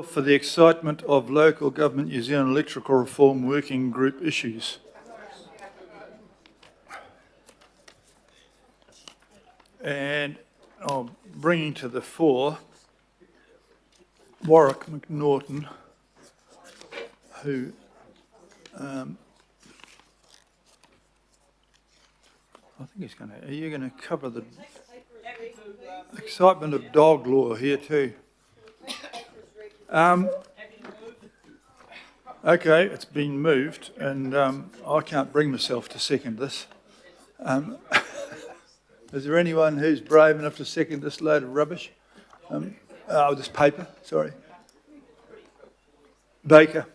For the excitement of local government New Zealand electoral reform working group issues. And I'm bringing to the fore Warwick McNaughton, who I think he's going to, are you going to cover the excitement of dog law here too? Okay, it's been moved, and I can't bring myself to second this. Is there anyone who's brave enough to second this load of rubbish? This paper, sorry. Baker.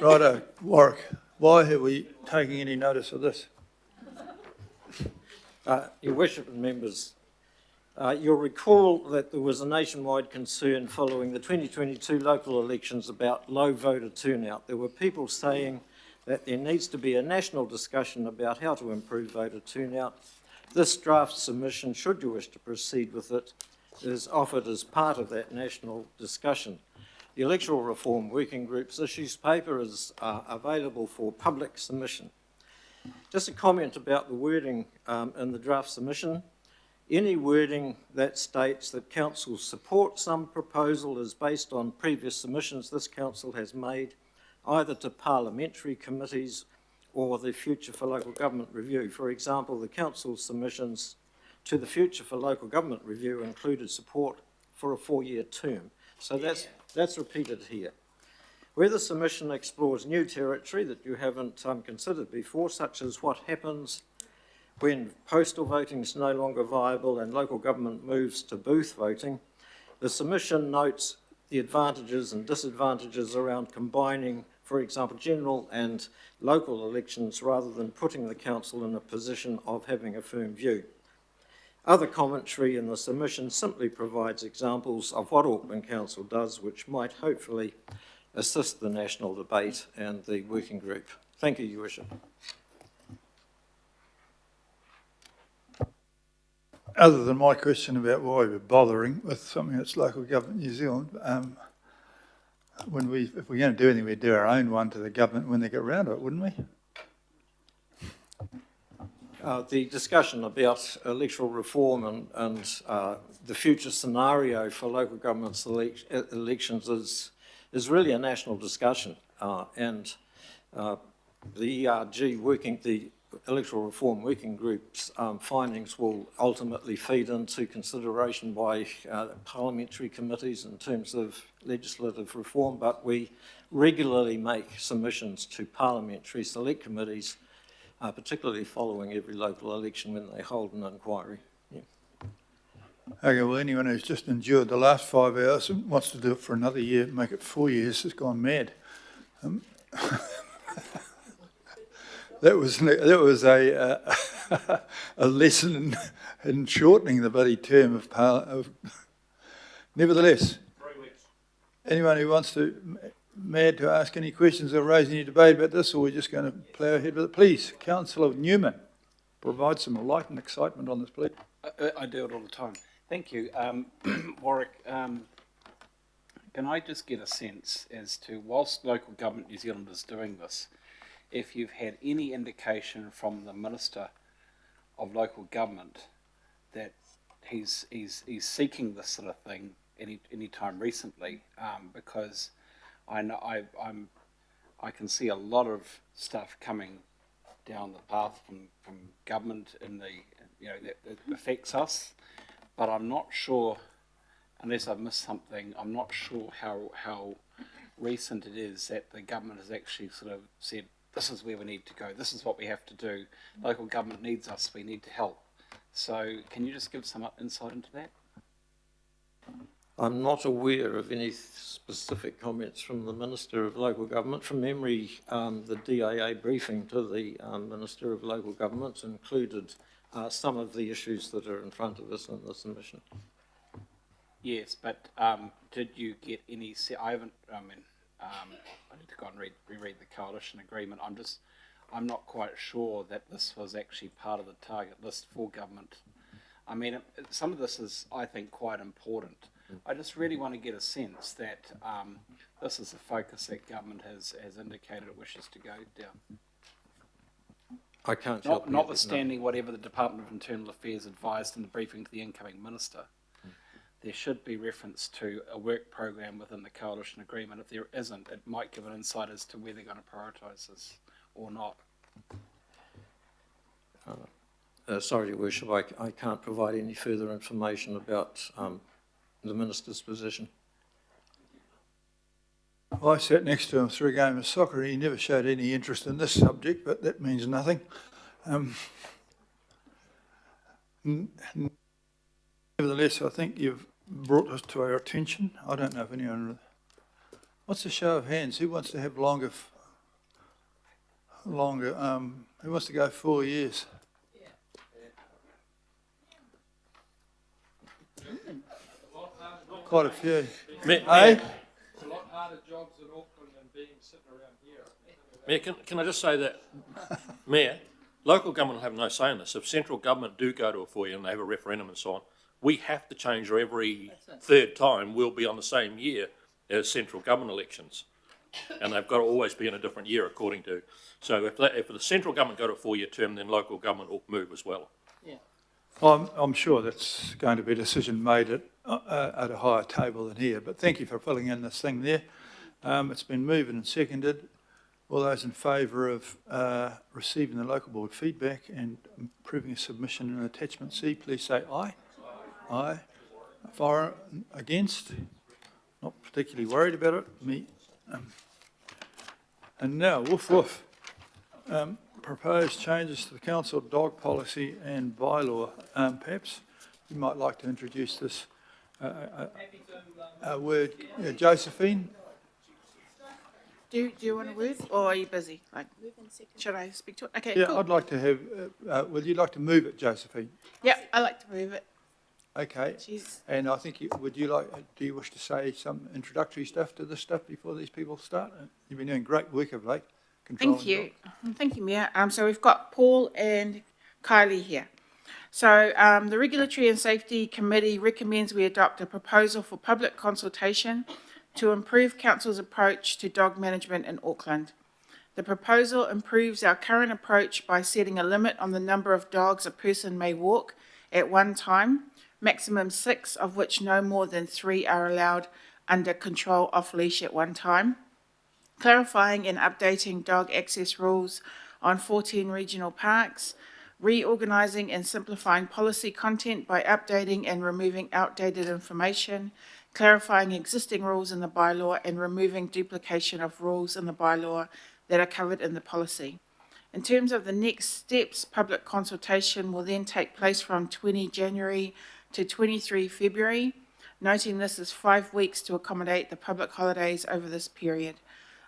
Righto, Warwick, why are we taking any notice of this? Your Worship and members, you'll recall that there was a nationwide concern following the 2022 local elections about low voter turnout. There were people saying that there needs to be a national discussion about how to improve voter turnout. This draft submission, should you wish to proceed with it, is offered as part of that national discussion. The Electoral Reform Working Group's issues paper is available for public submission. Just a comment about the wording in the draft submission. Any wording that states that council supports some proposal is based on previous submissions this council has made, either to parliamentary committees or the Future for Local Government Review. For example, the council's submissions to the Future for Local Government Review included support for a 4-year term. So that's repeated here. Where the submission explores new territory that you haven't considered before, such as what happens when postal voting is no longer viable and local government moves to booth voting, the submission notes the advantages and disadvantages around combining, for example, general and local elections rather than putting the council in a position of having a firm view. Other commentary in the submission simply provides examples of what Auckland Council does, which might hopefully assist the national debate and the working group. Thank you, Your Worship. Other than my question about why we're bothering with something that's local government New Zealand, if we're going to do anything, we'd do our own one to the government when they get around to it, wouldn't we? The discussion about electoral reform and the future scenario for local government's elections is really a national discussion, and the ERG the Electoral Reform Working Group's findings will ultimately feed into consideration by parliamentary committees in terms of legislative reform, but we regularly make submissions to parliamentary select committees, particularly following every local election when they hold an inquiry. Yeah. Okay, well, anyone who's just endured the last 5 hours and wants to do it for another year, make it 4 years, has gone mad. That was a lesson in shortening the bloody term of nevertheless. 3 weeks. Anyone who wants to ask any questions or raise any debate about this, or we're just going to plough ahead with it, please. Councillor Newman, provide some light and excitement on this, please. I do it all the time. Thank you. Warwick, can I just get a sense as to, whilst Local Government New Zealand is doing this, if you've had any indication from the Minister of Local Government that he's seeking this sort of thing any time recently, because I know I can see a lot of stuff coming down the path from government in that affects us, but I'm not sure, unless I've missed something, I'm not sure how recent it is that the government has actually sort of said, this is where we need to go, this is what we have to do, local government needs us, we need to help. So can you just give some insight into that? I'm not aware of any specific comments from the Minister of Local Government. From memory, the DAA briefing to the Minister of Local Government included some of the issues that are in front of us in the submission. Yes, but did you get any? I need to go and reread the coalition agreement. I'm not quite sure that this was actually part of the target list for government. I mean, some of this is, I think, quite important. I just really want to get a sense that this is the focus that government has indicated it wishes to go down. I can't help you. Notwithstanding whatever the Department of Internal Affairs advised in the briefing to the incoming minister, there should be reference to a work program within the coalition agreement. If there isn't, it might give an insight as to where they're going to prioritise this or not. Sorry, Your Worship, I can't provide any further information about the Minister's position. I sat next to him through a game of soccer. He never showed any interest in this subject, but that means nothing. Nevertheless, I think you've brought this to our attention. I don't know if anyone... What's the show of hands? Who wants to have longer... who wants to go 4 years? Quite a few. Mayor, it's a lot harder jobs in Auckland than being sitting around here. Mayor, can I just say that, Mayor, local government will have no say in this. If central government do go to a 4 year and they have a referendum and so on, we have to change her every third time. We'll be on the same year as central government elections. And they've got to always be in a different year according to. So if the central government go to a 4 year term, then local government will move as well. Yeah. I'm sure that's going to be a decision made at a higher table than here, but thank you for filling in this thing there. It's been moved and seconded. All those in favour of receiving the local board feedback and approving a submission in attachment C, please say aye. Aye. For, against? Not particularly worried about it. Me. And now, woof woof. Proposed changes to the council dog policy and bylaw. Perhaps you might like to introduce this word. Josephine? Do you want a word, or are you busy? Like, should I speak to it? Okay, Yeah, cool. I'd like to have, would you like to move it, Josephine? Yeah, I like to move it. Okay. She's, And I think, do you wish to say some introductory stuff to this stuff before these people start? You've been doing great work of late. thank you. Thank you, Mayor. So we've got Paul and Kylie here. So the Regulatory and Safety Committee recommends we adopt a proposal for public consultation to improve council's approach to dog management in Auckland. The proposal improves our current approach by setting a limit on the number of dogs a person may walk at one time, maximum 6, of which no more than 3 are allowed under control off leash at one time, clarifying and updating dog access rules on 14 regional parks, reorganising and simplifying policy content by updating and removing outdated information, clarifying existing rules in the bylaw and removing duplication of rules in the bylaw that are covered in the policy. In terms of the next steps, public consultation will then take place from 20 January to 23 February, noting this is 5 weeks to accommodate the public holidays over this period.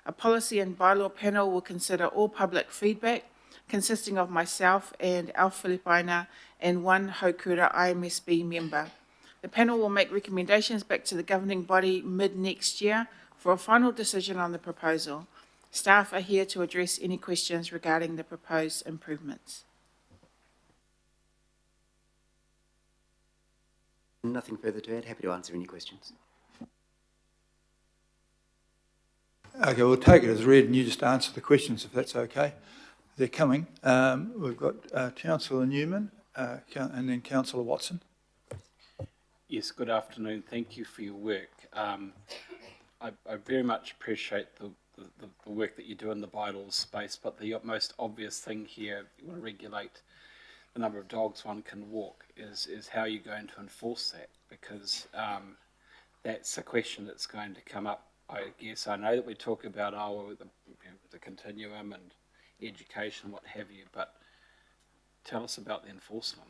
A policy and bylaw panel will consider all public feedback, consisting of myself and Alf Filipina and one Haukura IMSB member. The panel will make recommendations back to the governing body mid-next year for a final decision on the proposal. Staff are here to address any questions regarding the proposed improvements. Nothing further to add. Happy to answer any questions. Okay, we'll take it as read and you just answer the questions if that's okay. They're coming. We've got Councillor Newman and then Councillor Watson. Yes, good afternoon. Thank you for your work. I very much appreciate the work that you do in the bylaws space, but the most obvious thing here, you want to regulate the number of dogs one can walk, is how you're going to enforce that, because that's a question that's going to come up. I guess I know that we talk about the continuum and education, what have you, but tell us about the enforcement.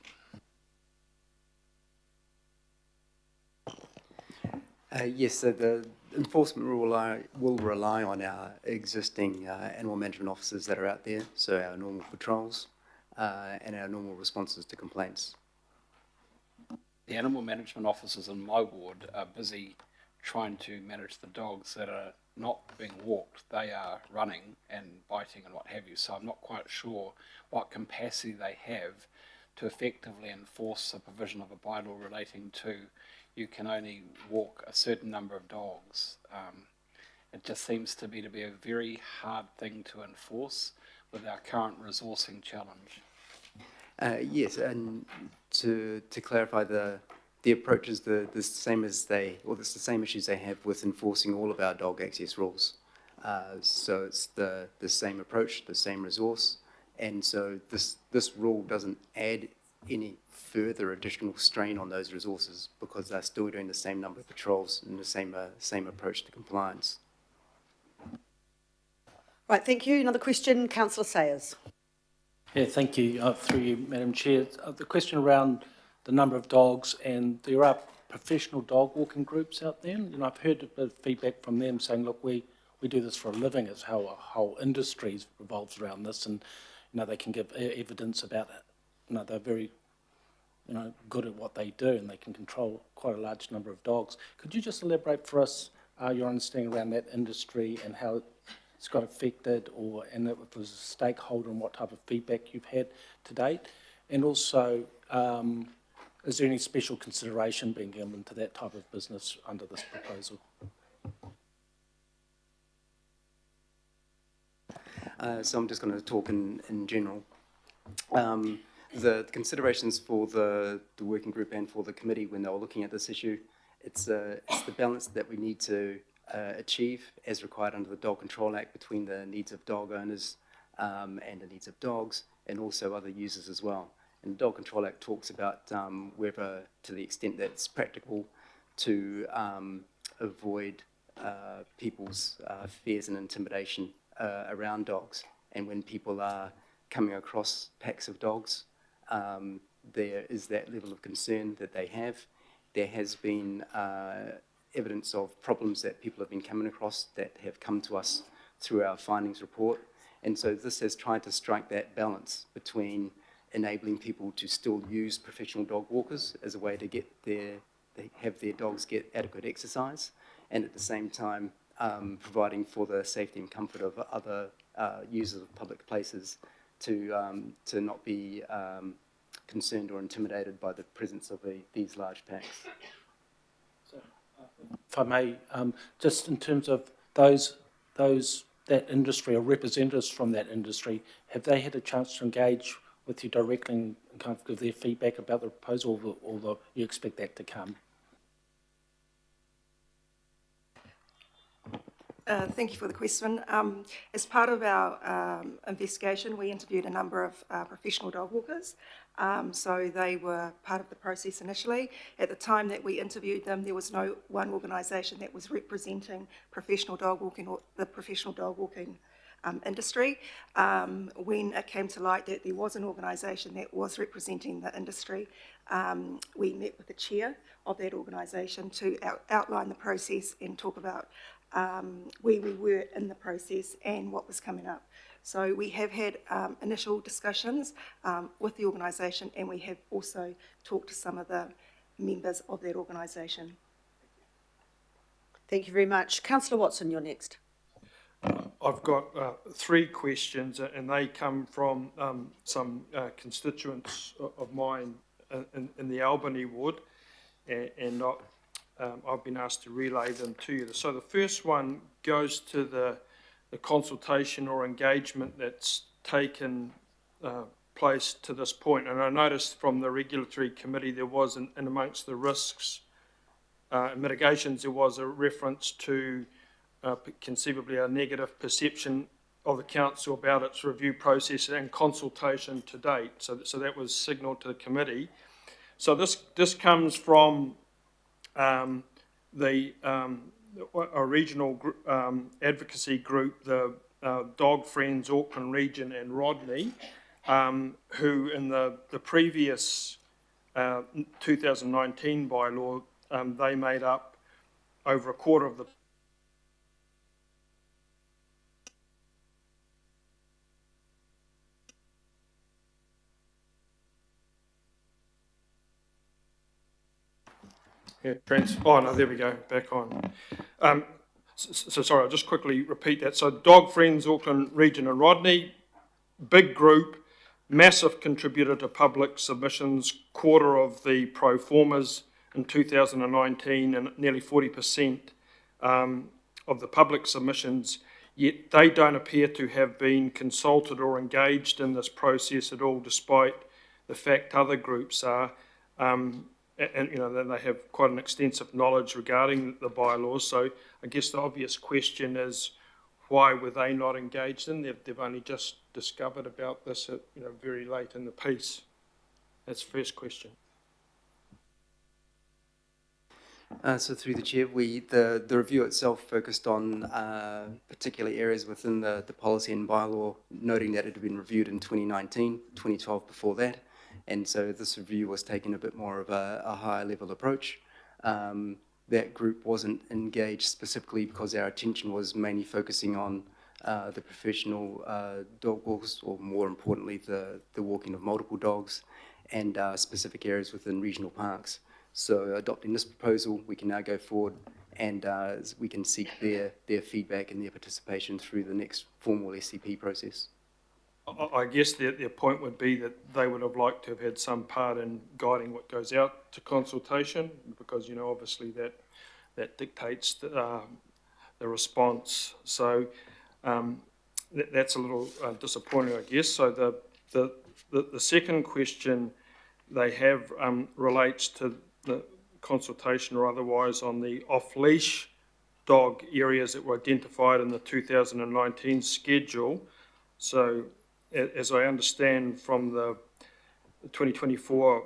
Yes, so the enforcement will rely on our existing animal management officers that are out there, so our normal patrols and our normal responses to complaints. The animal management officers in my ward are busy trying to manage the dogs that are not being walked. They are running and biting and what have you, so I'm not quite sure what capacity they have to effectively enforce the provision of a bylaw relating to you can only walk a certain number of dogs. It just seems to me to be a very hard thing to enforce with our current resourcing challenge. Yes, and to clarify, the approach is the same as it's the same issues they have with enforcing all of our dog access rules. So it's the same approach, the same resource, and so this rule doesn't add any further additional strain on those resources because they're still doing the same number of patrols and the same approach to compliance. Right, thank you. Another question, Councillor Sayers. Yeah, thank you. Through you, Madam Chair. The question around the number of dogs, and there are professional dog walking groups out there, and I've heard a bit of feedback from them saying, look, we do this for a living. It's how a whole industry revolves around this, and they can give evidence about it. They're very good at what they do, and they can control quite a large number of dogs. Could you just elaborate for us your understanding around that industry and how it's got affected, and if it was a stakeholder, and what type of feedback you've had to date? And also, is there any special consideration being given to that type of business under this proposal? So I'm just going to talk in general. The considerations for the working group and for the committee when they were looking at this issue, it's the balance that we need to achieve as required under the Dog Control Act between the needs of dog owners and the needs of dogs and also other users as well. And the Dog Control Act talks about whether, to the extent that it's practical, to avoid people's fears and intimidation around dogs. And when people are coming across packs of dogs, there is that level of concern that they have. There has been evidence of problems that people have been coming across that have come to us through our findings report. And so this has tried to strike that balance between enabling people to still use professional dog walkers as a way to have their dogs get adequate exercise, and at the same time providing for the safety and comfort of other users of public places to not be concerned or intimidated by the presence of these large packs. If I may, just in terms of that industry or representatives from that industry, have they had a chance to engage with you directly and kind of give their feedback about the proposal, or you expect that to come? Thank you for the question. As part of our investigation, we interviewed a number of professional dog walkers. So they were part of the process initially. At the time that we interviewed them, there was no one organisation that was representing professional dog walking or the professional dog walking industry. When it came to light that there was an organisation that was representing the industry, we met with the chair of that organisation to outline the process and talk about where we were in the process and what was coming up. So we have had initial discussions with the organisation, and we have also talked to some of the members of that organisation. Thank you very much. Councillor Watson, you're next. I've got three questions, and they come from some constituents of mine in the Albany ward, and I've been asked to relay them to you. So the first one goes to the consultation or engagement that's taken place to this point. And I noticed from the regulatory committee there was, in amongst the risks and mitigations, there was a reference to conceivably a negative perception of the council about its review process and consultation to date. So that was signalled to the committee. So this comes from a regional advocacy group, the Dog Friends Auckland Region and Rodney, who in the previous 2019 bylaw, they made up over a quarter of the oh no, there we go, back on. So sorry, I'll just quickly repeat that. So Dog Friends Auckland Region and Rodney, big group, massive contributor to public submissions, quarter of the pro formas in 2019 and nearly 40% of the public submissions, yet they don't appear to have been consulted or engaged in this process at all, despite the fact other groups are. And you know, they have quite an extensive knowledge regarding the bylaws. So I guess the obvious question is, why were they not engaged in? They've only just discovered about this at, you know, very late in the piece. That's the first question. So through the chair, the review itself focused on particular areas within the policy and bylaw, noting that it had been reviewed in 2019, 2012 before that. And so this review was taking a bit more of a higher level approach. That group wasn't engaged specifically because our attention was mainly focusing on the professional dog walks, or more importantly, the walking of multiple dogs, and specific areas within regional parks. So adopting this proposal, we can now go forward and we can seek their feedback and their participation through the next formal SCP process. I guess their point would be that they would have liked to have had some part in guiding what goes out to consultation, because, you know, obviously that dictates the response. So that's a little disappointing, I guess. So the second question they have relates to the consultation or otherwise on the off-leash dog areas that were identified in the 2019 schedule. So as I understand from the 2024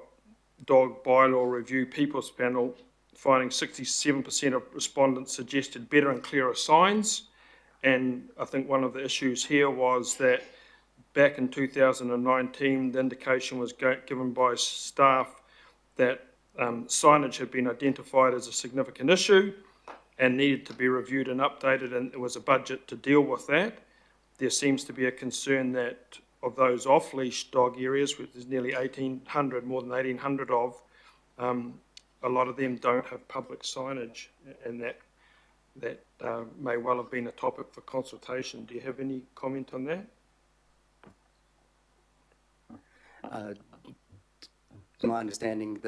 dog bylaw review people's panel, finding 67% of respondents suggested better and clearer signs. And I think one of the issues here was that back in 2019, the indication was given by staff that signage had been identified as a significant issue and needed to be reviewed and updated, and there was a budget to deal with that. There seems to be a concern that of those off-leash dog areas, which is nearly 1,800, more than 1,800 of, a lot of them don't have public signage, and that may well have been a topic for consultation. Do you have any comment on that? To my understanding,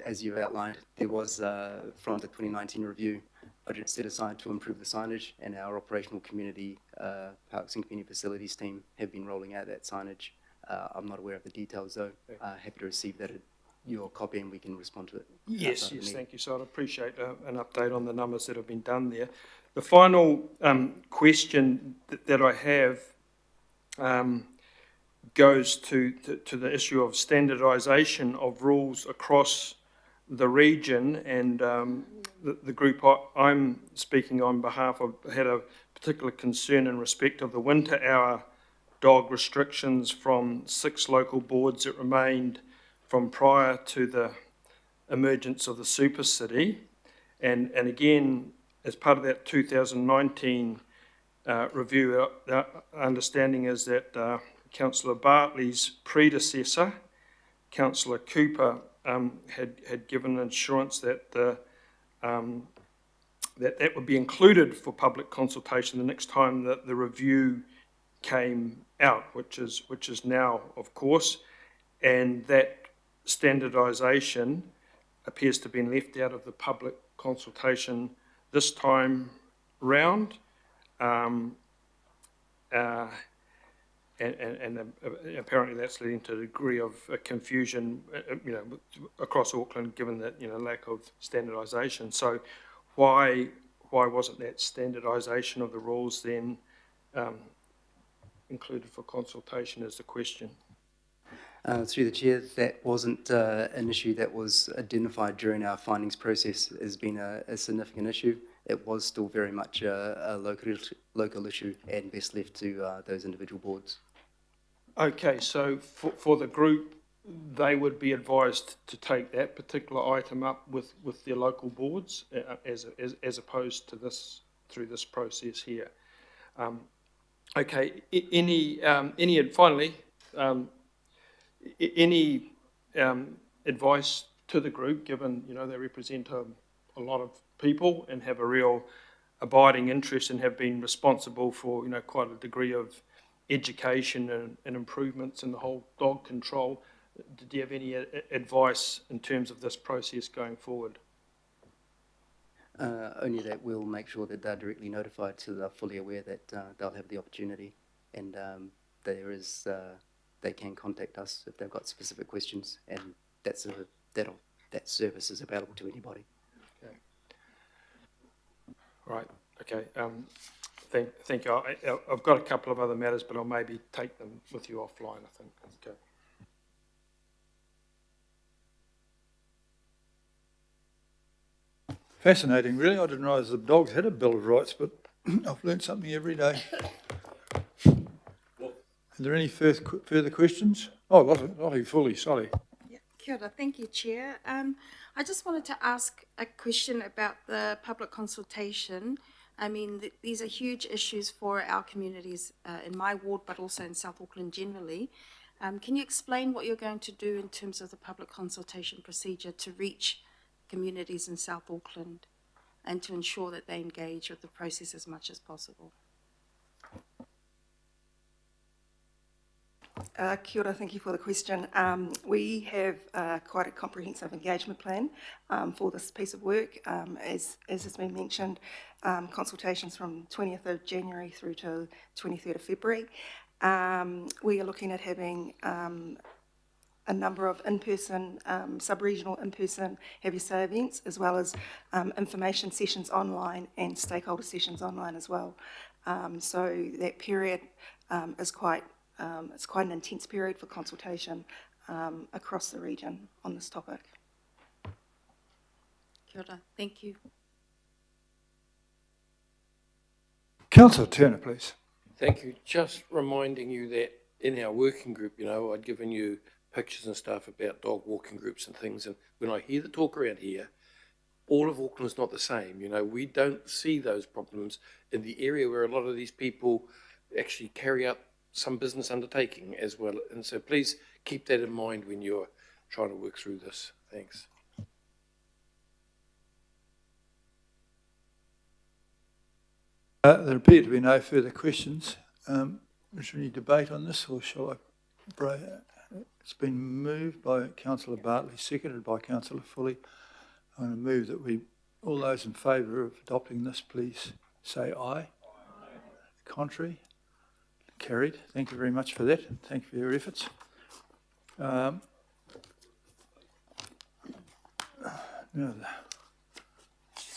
as you outlined, there was, from the 2019 review, budget set aside to improve the signage, and our operational community, parks and community facilities team have been rolling out that signage. I'm not aware of the details though. Happy to receive that, your copy, and we can respond to it. Yes, thank you. So I'd appreciate an update on the numbers that have been done there. The final question that I have goes to the issue of standardisation of rules across the region, and the group I'm speaking on behalf of had a particular concern in respect of the winter hour dog restrictions from 6 local boards that remained from prior to the emergence of the super city. And again, as part of that 2019 review, the understanding is that Councillor Bartley's predecessor, Councillor Cooper, had given assurance that that would be included for public consultation the next time that the review came out, which is now, of course, and that standardisation appears to have been left out of the public consultation this time round. And apparently that's leading to a degree of confusion, across Auckland, given that, lack of standardisation. So why wasn't that standardisation of the rules then included for consultation is the question. Through the chair, that wasn't an issue that was identified during our findings process as being a significant issue. It was still very much a local issue and best left to those individual boards. Okay, so for the group, they would be advised to take that particular item up with their local boards as opposed to this through this process here. Finally, any advice to the group, given they represent a lot of people and have a real abiding interest and have been responsible for quite a degree of education and improvements in the whole dog control. do you have any advice in terms of this process going forward? Only that we'll make sure that they're directly notified so they're fully aware that they'll have the opportunity, and they can contact us if they've got specific questions, and that service is available to anybody. Okay. Right, okay. Thank you. I've got a couple of other matters, but I'll maybe take them with you offline, I think. Okay. Fascinating, really. I didn't realise the dogs had a Bill of Rights, but I've learnt something every day. Are there any further questions? Oh, Lottie Fully, sorry. Yeah, kia ora. Thank you, Chair. I just wanted to ask a question about the public consultation. I mean, these are huge issues for our communities in my ward, but also in South Auckland generally. Can you explain what you're going to do in terms of the public consultation procedure to reach communities in South Auckland and to ensure that they engage with the process as much as possible? Kia ora, thank you for the question. We have quite a comprehensive engagement plan for this piece of work. As has been mentioned, consultations from 20th of January through to 23rd of February. We are looking at having a number of in-person, sub-regional in-person have your say events, as well as information sessions online and stakeholder sessions online as well. So that period is it's quite an intense period for consultation across the region on this topic. Kia ora. Thank you. Councillor Turner, please. Thank you. Just reminding you that in our working group, I'd given you pictures and stuff about dog walking groups and things. And when I hear the talk around here, all of Auckland's not the same. We don't see those problems in the area where a lot of these people actually carry out some business undertaking as well. And so please keep that in mind when you're trying to work through this. Thanks. There appear to be no further questions. Is there any debate on this, or shall I break? It's been moved by Councillor Bartley, seconded by Councillor Fully. I'm going to move that all those in favour of adopting this, please say aye. Aye. Contrary? Carried. Thank you very much for that. Thank you for your efforts. Now,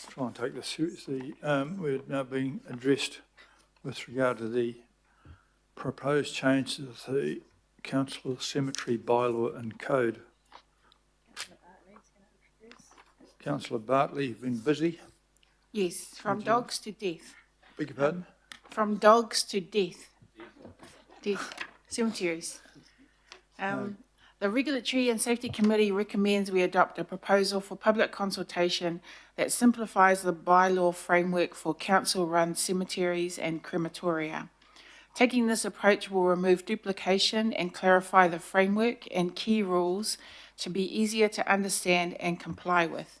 try and take this seriously. We're now being addressed with regard to the proposed changes to the council cemetery bylaw and code. Councillor Bartley, you've been busy. Yes, from dogs to death. Beg your pardon? From dogs to death. Death. Cemeteries. The Regulatory and Safety Committee recommends we adopt a proposal for public consultation that simplifies the bylaw framework for council-run cemeteries and crematoria. Taking this approach will remove duplication and clarify the framework and key rules to be easier to understand and comply with.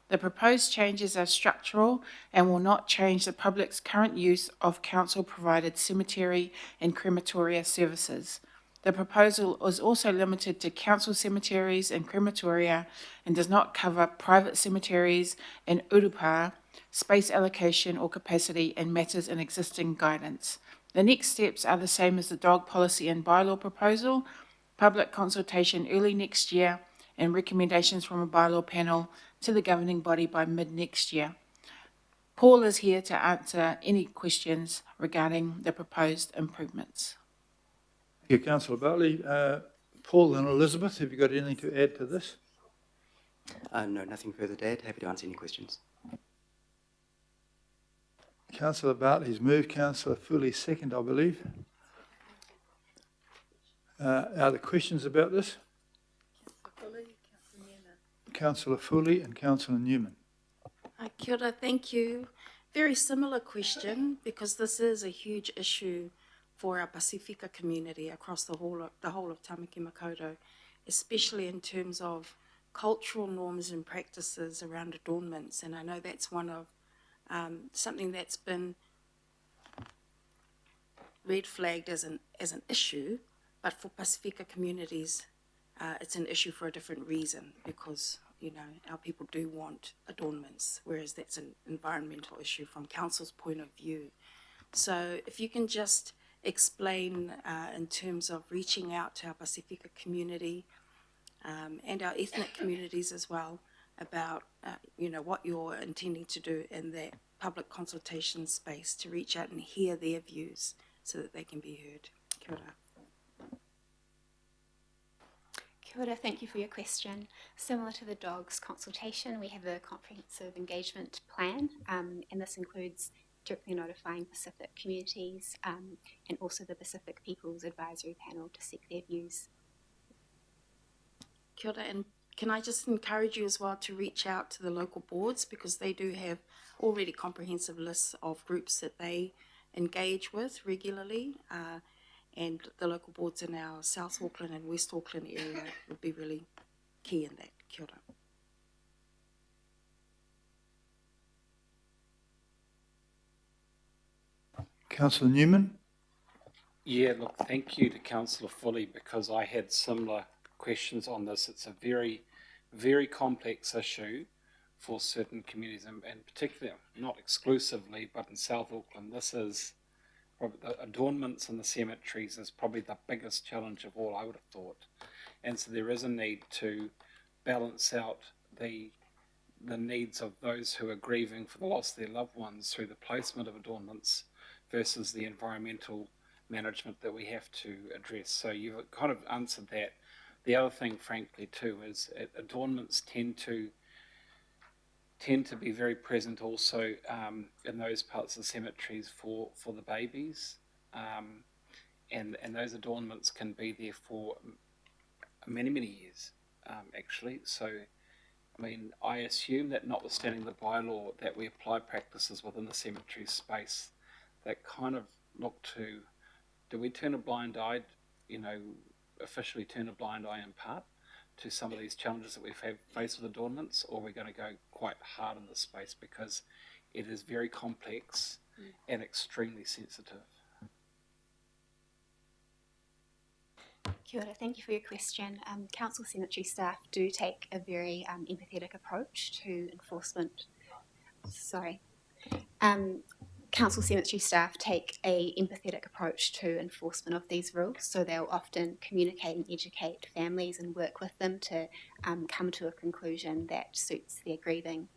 The proposed changes are structural and will not change the public's current use of council-provided cemetery and crematoria services. The proposal is also limited to council cemeteries and crematoria and does not cover private cemeteries and urupa, space allocation or capacity, and matters in existing guidance. The next steps are the same as the dog policy and bylaw proposal, public consultation early next year, and recommendations from a bylaw panel to the governing body by mid-next year. Paul is here to answer any questions regarding the proposed improvements. Thank you, Councillor Bartley. Paul and Elizabeth, have you got anything to add to this? No, nothing further to add. Happy to answer any questions. Councillor Bartley's moved, Councillor Fully second, I believe. Are there questions about this? Councillor Fully and Councillor Newman. Kia ora, thank you. Very similar question, because this is a huge issue for our Pasifika community across the whole of Tamaki Makaurau, especially in terms of cultural norms and practices around adornments. And I know that's one of something that's been red flagged as an issue, but for Pasifika communities, it's an issue for a different reason because, you know, our people do want adornments, whereas that's an environmental issue from council's point of view. So if you can just explain in terms of reaching out to our Pacifica community and our ethnic communities as well about, you know, what you're intending to do in that public consultation space to reach out and hear their views so that they can be heard. Kia ora. Kia ora, thank you for your question. Similar to the dogs consultation, we have a comprehensive engagement plan, and this includes directly notifying Pacific communities and also the Pacific People's Advisory Panel to seek their views. Kia ora, and can I just encourage you as well to reach out to the local boards because they do have already comprehensive lists of groups that they engage with regularly, and the local boards in our South Auckland and West Auckland area would be really key in that. Kia ora. Councillor Newman? Yeah, look, thank you to Councillor Foley because I had similar questions on this. It's a very, very complex issue for certain communities and particularly, not exclusively, but in South Auckland, this is probably the adornments in the cemeteries is probably the biggest challenge of all, I would have thought. And so there is a need to balance out the needs of those who are grieving for the loss of their loved ones through the placement of adornments versus the environmental management that we have to address. So you've kind of answered that. The other thing, frankly, too, is adornments tend to be very present also in those parts of the cemeteries for the babies. And those adornments can be there for many, many years, actually. So, I mean, I assume that notwithstanding the bylaw that we apply practices within the cemetery space that kind of look to, do we turn a blind eye, you know, officially turn a blind eye in part to some of these challenges that we've faced with adornments, or we're going to go quite hard in this space because it is very complex and extremely sensitive? Kia ora, thank you for your question. Council cemetery staff do take a very empathetic approach to enforcement. Council cemetery staff take a empathetic approach to enforcement of these rules, so they'll often communicate and educate families and work with them to come to a conclusion that suits their grieving.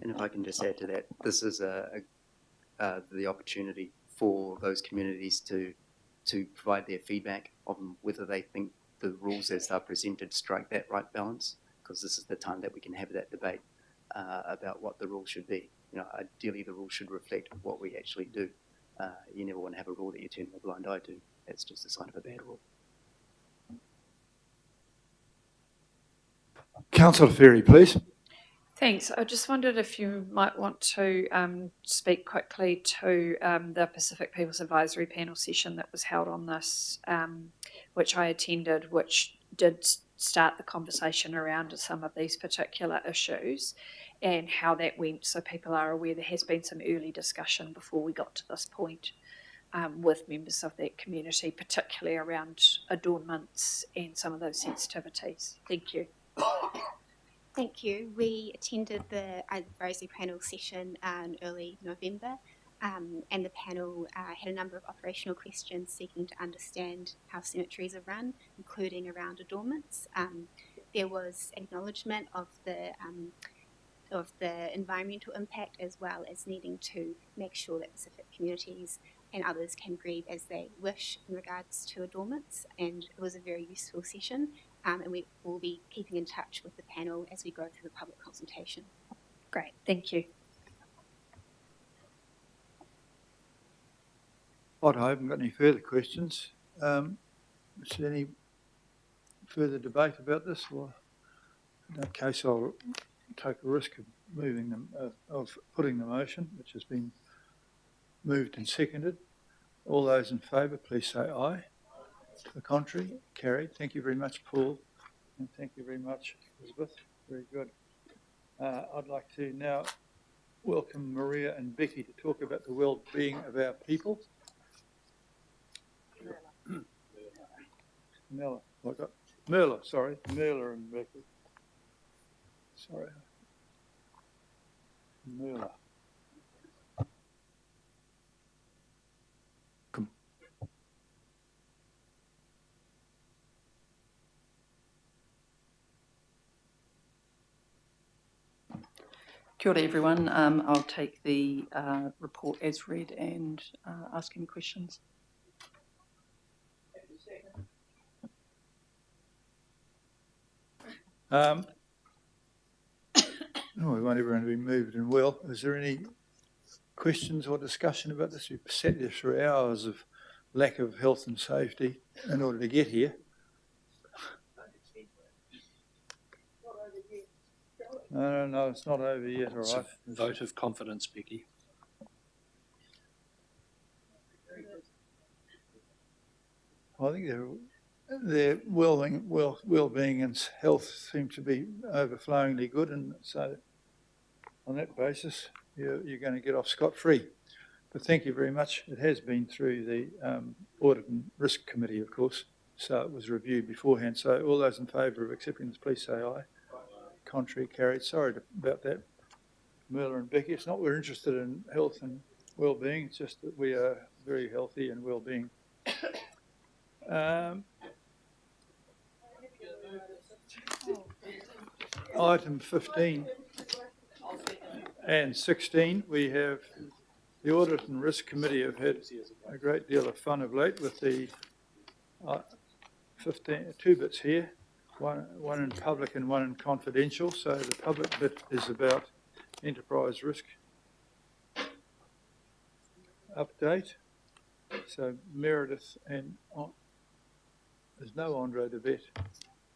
And if I can just add to that, this is the opportunity for those communities to provide their feedback on whether they think the rules as they're presented strike that right balance, because this is the time that we can have that debate about what the rule should be. You know, ideally the rule should reflect what we actually do. You never want to have a rule that you turn a blind eye to. That's just a sign of a bad rule. Councillor Ferry, please. Thanks. I just wondered if you might want to speak quickly to the Pacific People's Advisory Panel session that was held on this, which I attended, which did start the conversation around some of these particular issues and how that went, so people are aware there has been some early discussion before we got to this point with members of that community, particularly around adornments and some of those sensitivities. Thank you. Thank you. We attended the advisory panel session in early November, and the panel had a number of operational questions seeking to understand how cemeteries are run, including around adornments. There was acknowledgement of the environmental impact, as well as needing to make sure that Pacific communities and others can grieve as they wish in regards to adornments, and it was a very useful session. And we will be keeping in touch with the panel as we go through the public consultation. Great, thank you. I haven't got any further questions. Is there any further debate about this? Or in that case, I'll take a risk of putting the motion, which has been moved and seconded. All those in favour, please say aye. To the contrary, carried. Thank you very much, Paul, and thank you very much, Elizabeth. Very good. I'd like to now welcome Maria and Becky to talk about the well-being of our people. Mela, Merler and Becky. Sorry. Merler. Kia ora everyone. I'll take the report as read and ask any questions. We want everyone to be moved and well. Is there any questions or discussion about this? We've sat there through hours of lack of health and safety in order to get here. No, it's not over yet, all right. Vote of confidence, Becky. I think their well-being and health seem to be overflowingly good, and so on that basis, you're going to get off scot-free. But thank you very much. It has been through the Audit and Risk Committee, of course, so it was reviewed beforehand. So all those in favour of accepting this, please say aye. Contrary, carried. Sorry about that, Merler and Becky. It's not we're interested in health and well-being, it's just that we are very healthy and well-being. Item 15 and 16, we have the Audit and Risk Committee have had a great deal of fun of late with the 2 bits here, one in public and one in confidential. So the public bit is about enterprise risk update. So Meredith and there's no Andre DeVette.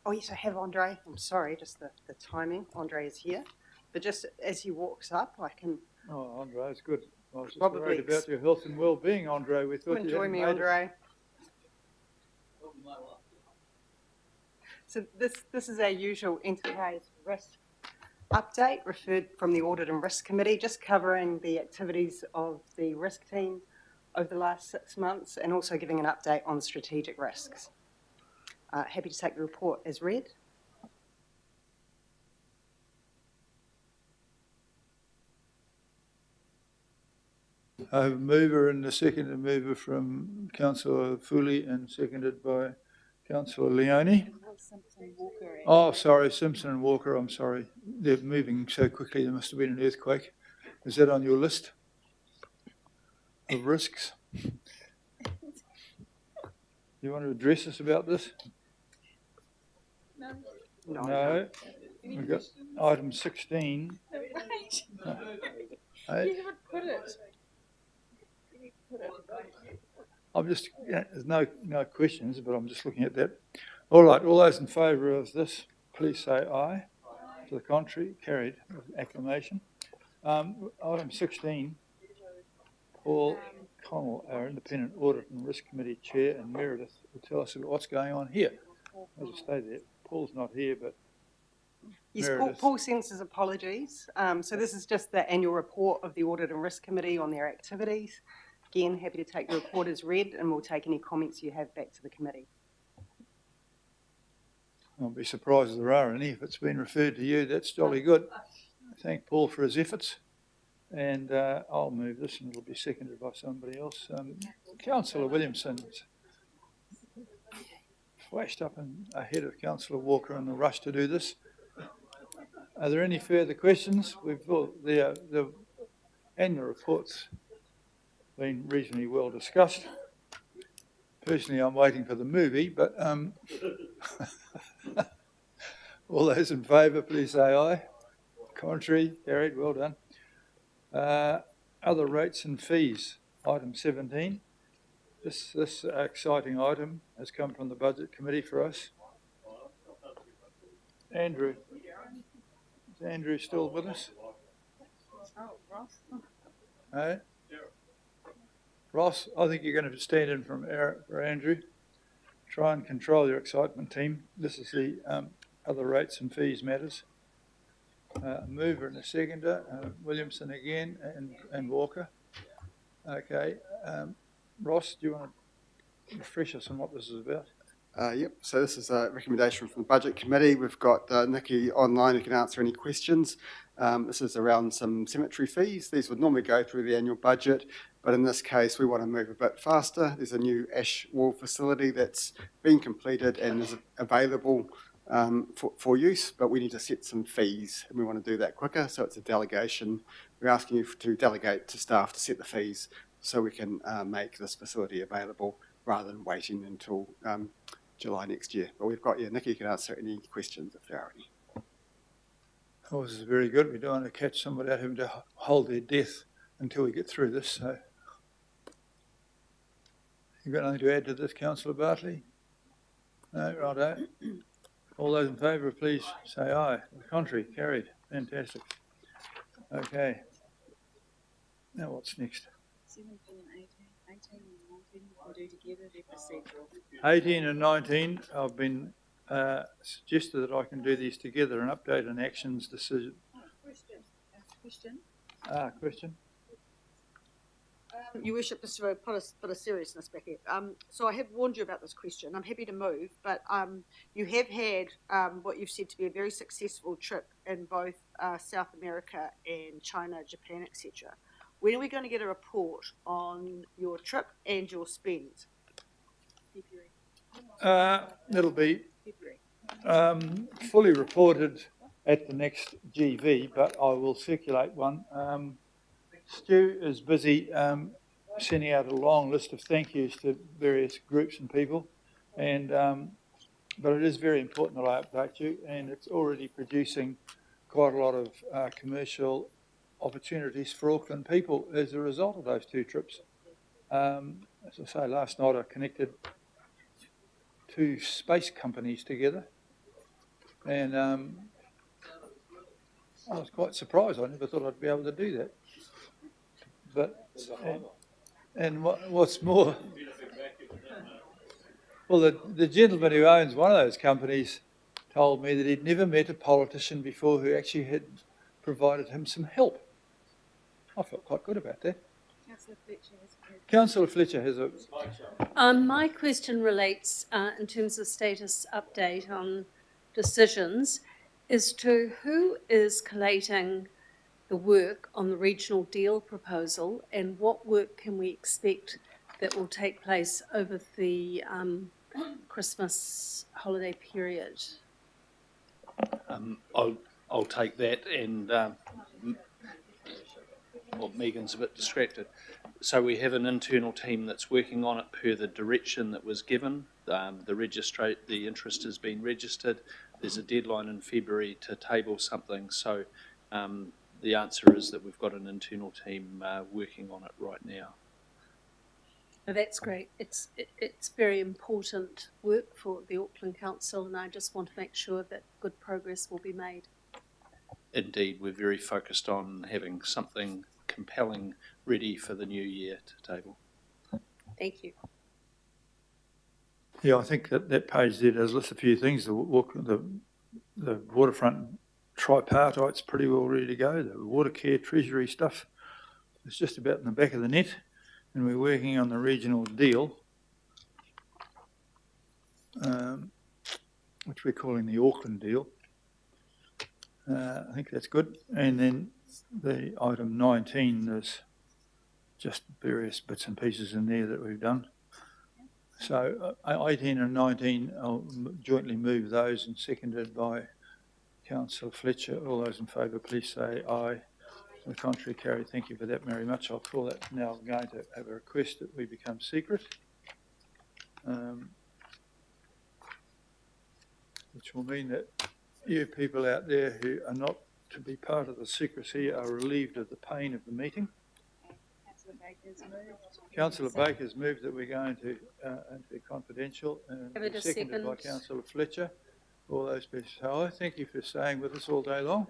Oh, yes, I have Andre. I'm sorry, just the timing. Andre is here. But just as he walks up, I can... Oh, Andre, it's good. I was just Probably worried about your health and well-being, Andre. We thought you join me, Andre. So this is our usual enterprise risk update referred from the Audit and Risk Committee, just covering the activities of the risk team over the last 6 months and also giving an update on strategic risks. Happy to take the report as read. I have a mover and a second mover from Councillor Foley and seconded by Councillor Leone. Oh, sorry, Simpson and Walker, I'm sorry. They're moving so quickly, there must have been an earthquake. Is that on your list of risks? You want to address us about this? No. We've got item 16. No, wait. Hey. You haven't put it. I'm just, there's no questions, but I'm just looking at that. All right, all those in favour of this, please say aye. To the contrary, carried with acclamation. Item 16, Paul Connell, our Independent Audit and Risk Committee Chair, and Meredith will tell us what's going on here. I'll just stay there. Paul's not here, but Yes, Paul sends his apologies. So this is just the annual report of the Audit and Risk Committee on their activities. Again, happy to take the report as read, and we'll take any comments you have back to the committee. I'll be surprised if there are any. If it's been referred to you, that's jolly good. Thank Paul for his efforts. And I'll move this and it'll be seconded by somebody else. Councillor Williamson's flashed up ahead of Councillor Walker in the rush to do this. Are there any further questions? The annual report's been reasonably well discussed. Personally, I'm waiting for the movie, but all those in favour, please say aye. Contrary, carried, well done. Other rates and fees, item 17. This exciting item has come from the Budget Committee for us. Andrew. Is Andrew still with us? Oh, Ross. Hey? Ross, I think you're going to stand in for Andrew. Try and control your excitement, team. This is the other rates and fees matters. Mover and a seconder, Williamson again and Walker. Okay, Ross, do you want to refresh us on what this is about? Yep, so this is a recommendation from the Budget Committee. We've got Nikki online who can answer any questions. This is around some cemetery fees. These would normally go through the annual budget, but in this case we want to move a bit faster. There's a new ash wall facility that's been completed and is available for use, but we need to set some fees and we want to do that quicker, so it's a delegation. We're asking you to delegate to staff to set the fees so we can make this facility available rather than waiting until July next year. But we've got, Nikki can answer any questions if there are any. Oh, this is very good. We don't want to catch somebody out having to hold their death until we get through this. So, you got anything to add to this, Councillor Bartley? No, righto. All those in favour, please say aye. The contrary, carried. Fantastic. Okay. Now what's next? 17 and 18 and 19 we can do together, they're procedural. 18 and 19, I've been suggested that I can do these together, an update on actions decision. Question. Question? Your Worship, just for a bit of seriousness back here. So I have warned you about this question. I'm happy to move, but you have had what you've said to be a very successful trip in both South America and China, Japan, etc. When are we going to get a report on your trip and your spend? February. It'll be February. fully reported at the next GV, but I will circulate one. Stu is busy sending out a long list of thank yous to various groups and people, and but it is very important that I update you, and it's already producing quite a lot of commercial opportunities for Auckland people as a result of those two trips. As I say, last night I connected two space companies together, and I was quite surprised. I never thought I'd be able to do that. But and what's more, well, the gentleman who owns one of those companies told me that he'd never met a politician before who actually had provided him some help. I felt quite good about that. Councillor Fletcher has a... My question relates, in terms of status update on decisions, as to who is collating the work on the regional deal proposal and what work can we expect that will take place over the Christmas holiday period? I'll take that, and well, Megan's a bit distracted. So we have an internal team that's working on it per the direction that was given. The interest has been registered. There's a deadline in February to table something. So the answer is that we've got an internal team working on it right now. Now that's great. It's very important work for the Auckland Council, and I just want to make sure that good progress will be made. Indeed, we're very focused on having something compelling ready for the new year to table. Thank you. Yeah, I think that page there does list a few things. The waterfront tripartite's pretty well ready to go. The water care treasury stuff is just about in the back of the net, and we're working on the regional deal, which we're calling the Auckland deal. I think that's good. And then the item 19, there's just various bits and pieces in there that we've done. So 18 and 19, I'll jointly move those, and seconded by Councillor Fletcher. All those in favour, please say aye. On the contrary, carried. Thank you for that very much. I'll call that now. I'm going to have a request that we become secret, which will mean that you people out there who are not to be part of the secrecy are relieved of the pain of the meeting. Councillor Baker's moved that we're going to be confidential, and seconded by Councillor Fletcher. All those people say aye. Thank you for staying with us all day long.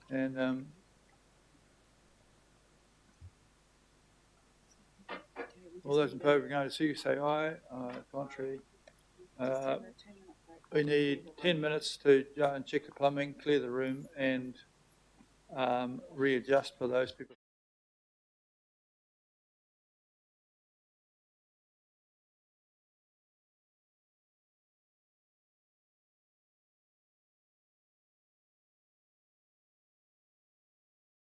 And all those in favour of going to see, say aye. Contrary. We need 10 minutes to go and check the plumbing, clear the room, and readjust for those people.